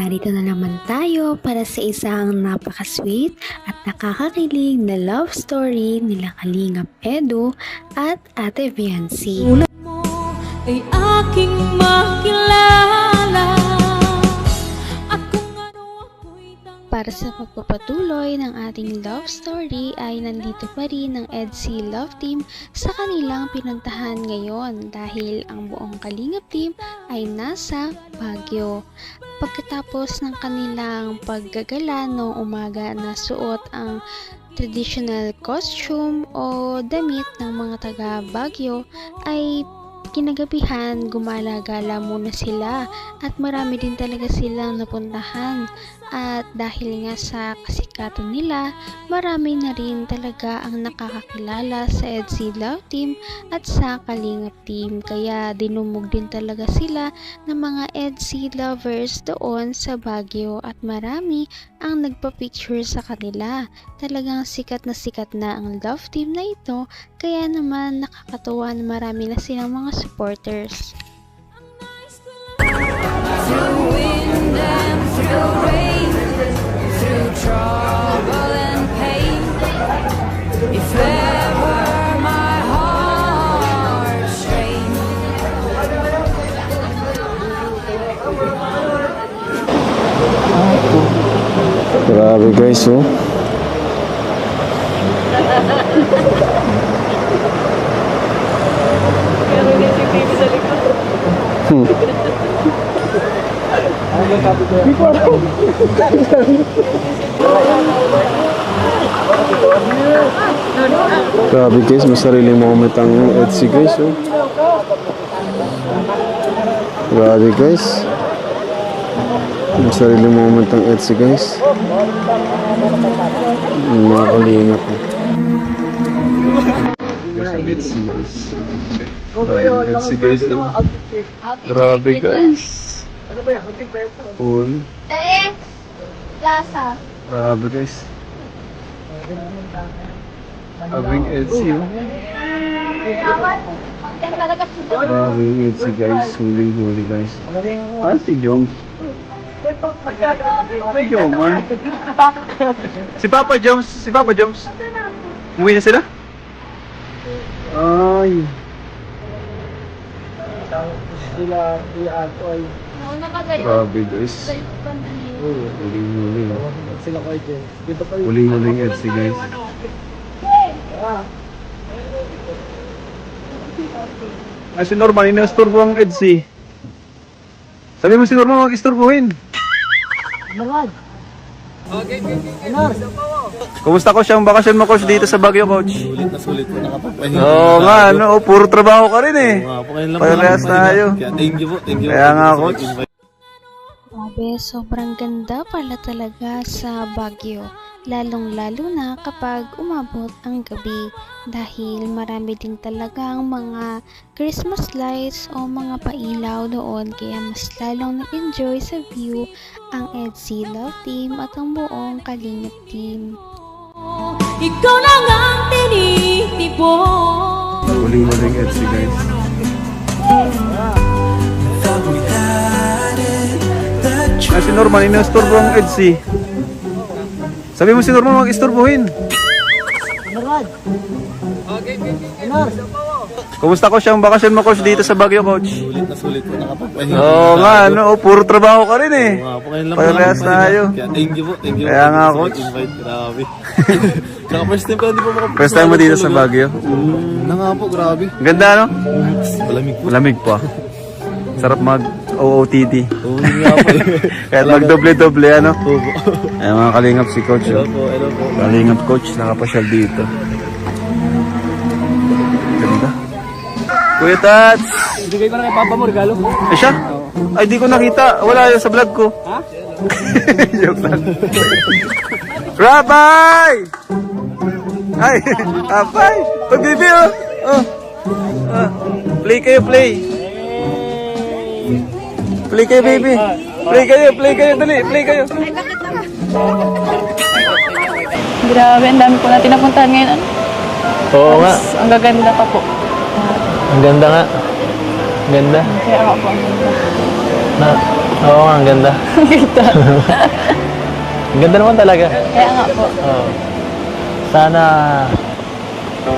narito na naman tayo para sa isang napaka-sweet at nakakakilig na love story nila Kalingap Edu at Ate Viancy. Ulat mo ay aking makilala. Para sa pagpapatuloy ng ating love story ay nandito pa rin ang EDSI Love Team sa kanilang pinuntahan ngayon dahil ang buong Kalingap Team ay nasa Baguio. Pagkatapos ng kanilang paggagala noong umaga na suot ang traditional costume o damit ng mga taga Baguio ay kinagabihan gumala-gala muna sila at marami din talaga silang napuntahan. At dahil nga sa kasikatan nila, marami na rin talaga ang nakakakilala sa EDSI Love Team at sa Kalingap Team. Kaya dinumog din talaga sila ng mga EDSI lovers doon sa Baguio at marami ang nagpa-picture sa kanila. Talagang sikat na ang Love Team na ito, kaya naman nakakatuwa na marami na silang mga supporters. Through wind and through rain, through trouble and pain, if ever my heart strained. Grabe guys, oh. Grabe guys, may sariling moment ang EDSI guys, oh. Grabe guys, may sariling moment ang EDSI guys. Mga Kalingap, oh. EDSI guys. EDSI guys, oh. Grabe guys. Pool. Plaza. Grabe guys. Abing EDSI, oh. Abing EDSI guys. Huling-huli guys. Ah, si Jong. May Jong, man. Si Papa Joms. Umuwi na sila? Ay. Grabe guys. Huling-huli, oh. Huling-huling EDSI guys. Ay, si Norman, inasturbo ang EDSI. Sabi mo si Norman, mag-isturbuhin. Kumusta ko siyang bakasyon mo, coach, dito sa Baguio, coach? Sulit na sulit po nakapagpahinga. Oo nga, ano, puro trabaho ka rin eh. Oo nga po, ngayon lang Parehas tayo. Kaya thank you po. Kaya nga, coach. Grabe, sobrang ganda pala talaga sa Baguio. Lalong-lalo na kapag umabot ang gabi dahil marami din talagang mga Christmas lights o mga pailaw doon kaya mas lalong nag-enjoy sa view ang EDSI Love Team at ang buong Kalingap Team. Ikaw lang ang tinitipon. Huling-huling EDSI guys. Ay, si Norman, inasturbo ang EDSI. Sabi mo si Norman, mag-isturbuhin. Kumusta ko siyang bakasyon mo, coach, dito sa Baguio, coach? Sulit na sulit po nakapagpahinga. Oo nga, ano, puro trabaho ka rin eh. Oo nga po, ngayon lang Parehas tayo. Kaya thank you po. Kaya nga, coach. Invite, grabe. Kaya first time ko hindi po makapagpahinga. First time mo dito sa Baguio? Na nga po, grabe. Ganda, no? Malamig po. Malamig po. Sarap mag-OOTD. Oo nga po. Kahit mag-doble-doble, ano? Oo po. Ay, mga Kalingap si coach, Hello oh. po, hello po. Kalingap coach, nakapasyal dito. Ganda. Kuya Tats! Ibigay ko na kay Papa mo, regalo. Eh siya? Ay, di ko nakita. Wala yun sa vlog ko. Ha? Joke lang. Rabay! Ay, Rabay! Pag-bibi, oh! Oh. Ah. Play kayo, play. Play kayo, baby. Play kayo, dali, play kayo. Grabe, ang dami po natin napuntahan ngayon. Oo nga, Ang gaganda pa po. ang ganda nga. Ganda. Kaya ako po ang ganda. Na, Oo nga, ang ganda. Ganda. Ang ganda naman talaga. Kaya nga po. Oo. Sana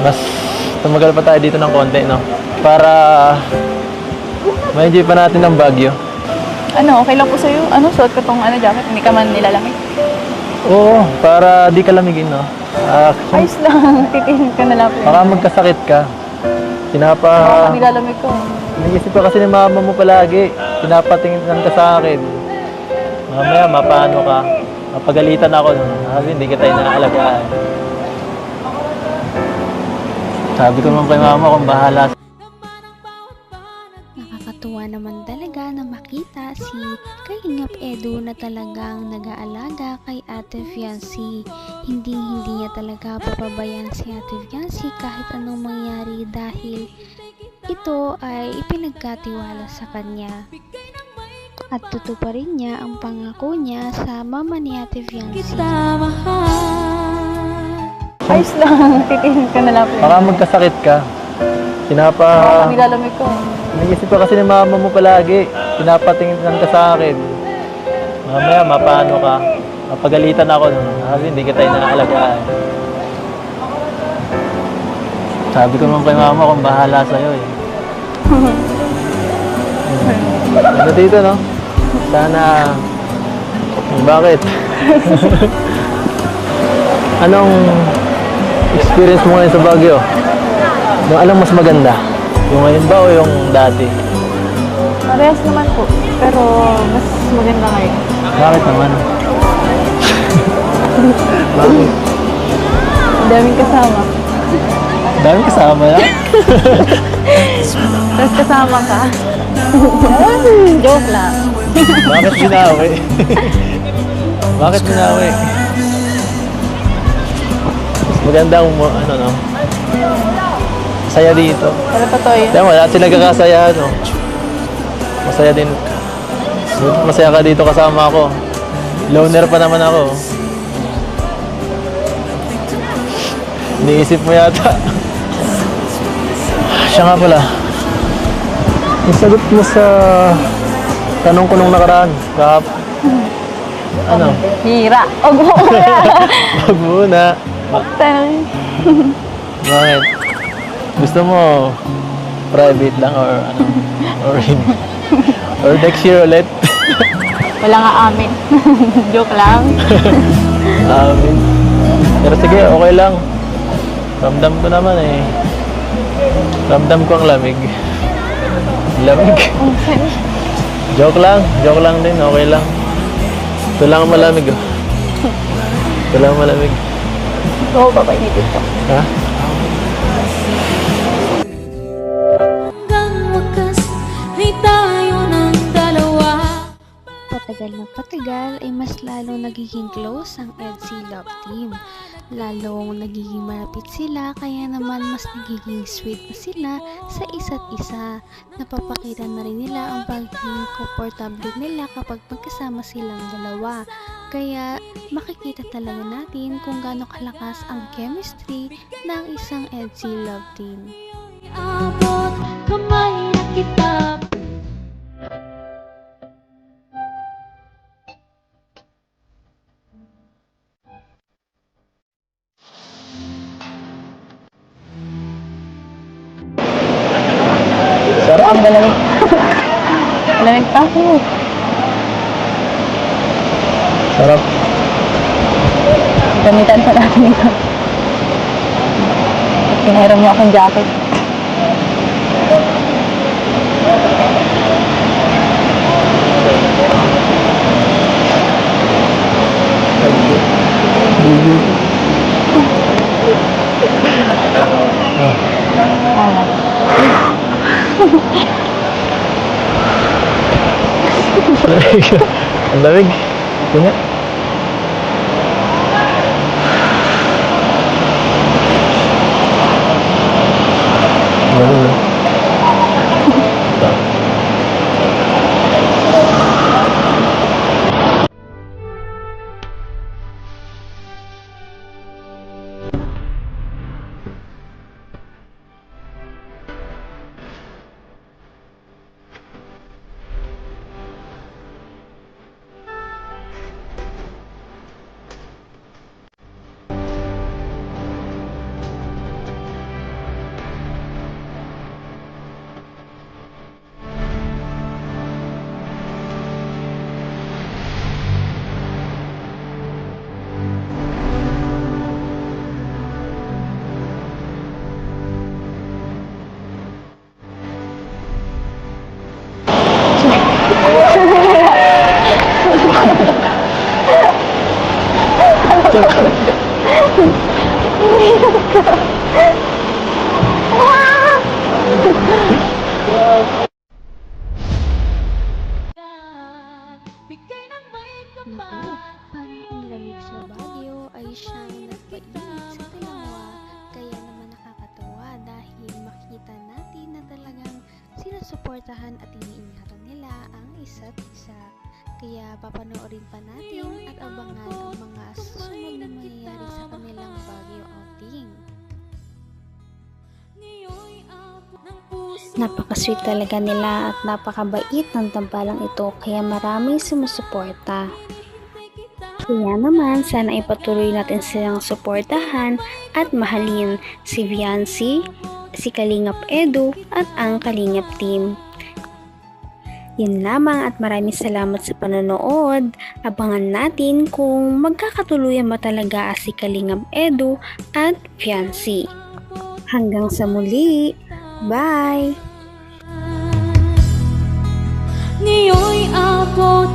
mas tumagal pa tayo dito ng konti, no? Para ma-enjoy pa natin ang Baguio. Ano, okay lang po sa'yo? Ano, suot ko tong jacket, hindi ka man nilalamig. Oo, para di ka lamigin, no? Ayos lang, titingin ka na lang po. Baka magkasakit ka. Baka nilalamig ko. Naisip ka kasi ni mama mo palagi. Pinapatingin ka sa akin. Mamaya, mapano ka. Mapagalitan ako nun. Sabi, hindi kita inaalagaan. Sabi ko naman kay mama kung bahala. Nakakatuwa naman talaga na makita si Kalingap Edu na talagang nag-aalaga kay Ate Fiancy. Hindi niya talaga papabayaan si Ate Fiancy kahit anong mangyari dahil ito ay ipinagkatiwala sa kanya. At tutuparin niya ang pangako niya sa mama ni Ate Fiancy. Kita mahal. Ayos lang, titingin ka na lang po. Baka magkasakit ka. Baka nilalamig ko. Naisip ka kasi ni mama mo palagi. Pinapatingin ka sa akin. Mamaya, mapano ka. Mapagalitan ako nun. Sabi, hindi kita inaalagaan. Sabi ko naman kay mama kung bahala sa'yo eh. Ano dito, no? Sana... Bakit? Anong experience mo ngayon sa Baguio? Yung alam mas maganda? Yung ngayon ba o yung dati? Parehas naman po, pero mas maganda ngayon. Bakit naman? Bakit? Ang daming kasama. Daming kasama na? Tapos kasama ka. Joke lang. Bakit binawi? Bakit binawi? Mas maganda kung ano, no? Masaya dito. Pero totoo yun. Kaya mo, lahat sila nagkakasaya, no? Masaya din. Masaya ka dito kasama ako. Loner pa naman ako. Iniisip mo yata. Siya nga pala. Yung sagot mo sa tanong ko nung nakaraan, ano? Hira. O muna. Wag muna. Bakit? Gusto mo private lang or ano? Or next year ulit? Wala nga amin. Joke lang. Amin. Pero sige, okay lang. Ramdam ko naman eh. Ramdam ko ang lamig. Lamig. Joke lang din, okay lang. Ito lang ang malamig oh. Ito lang ang malamig. Oo, papainitin ko. Ha? Hanggang wakas ay tayo ng dalawa. Patagal na patagal ay mas lalong nagiging close ang EDSI Love Team. Lalong nagiging malapit sila kaya naman mas nagiging sweet na sila sa isa't isa. Napapakita na rin nila ang pagiging komportable nila kapag magkasama silang dalawa. Kaya makikita talaga natin kung gaano kalakas ang chemistry ng isang EDSI Love Team. Abot kamay na kita. Sarap. Ang malamig. Malamig pa ako. Sarap. Gamitan pa natin ito. Pinahiram niyo akong jacket. Ang lamig. Ito nga. Lamig na. Bigay ng may Naku, kapal. parang ang lamig sa Baguio ay siyang nagpainit sa dalawa. Kaya naman nakakatawa dahil makita natin na talagang sinusuportahan at iniingatan nila ang isa't isa. Kaya papanoorin pa natin at abangan ang mga susunod na mangyayari sa kanilang Baguio outing. Ngayon'y abot ng puso. Napaka-sweet talaga nila at napakabait ng tambalang ito kaya maraming sumusuporta. Kaya naman sana ipatuloy natin silang suportahan at mahalin si Viancy, si Kalingap Edu at ang Kalingap Team. Yun lamang at maraming salamat sa panonood. Abangan natin kung magkakatuluyan ba talaga si Kalingap Edu at Viancy. Hanggang sa muli. Bye! Ngayon'y abot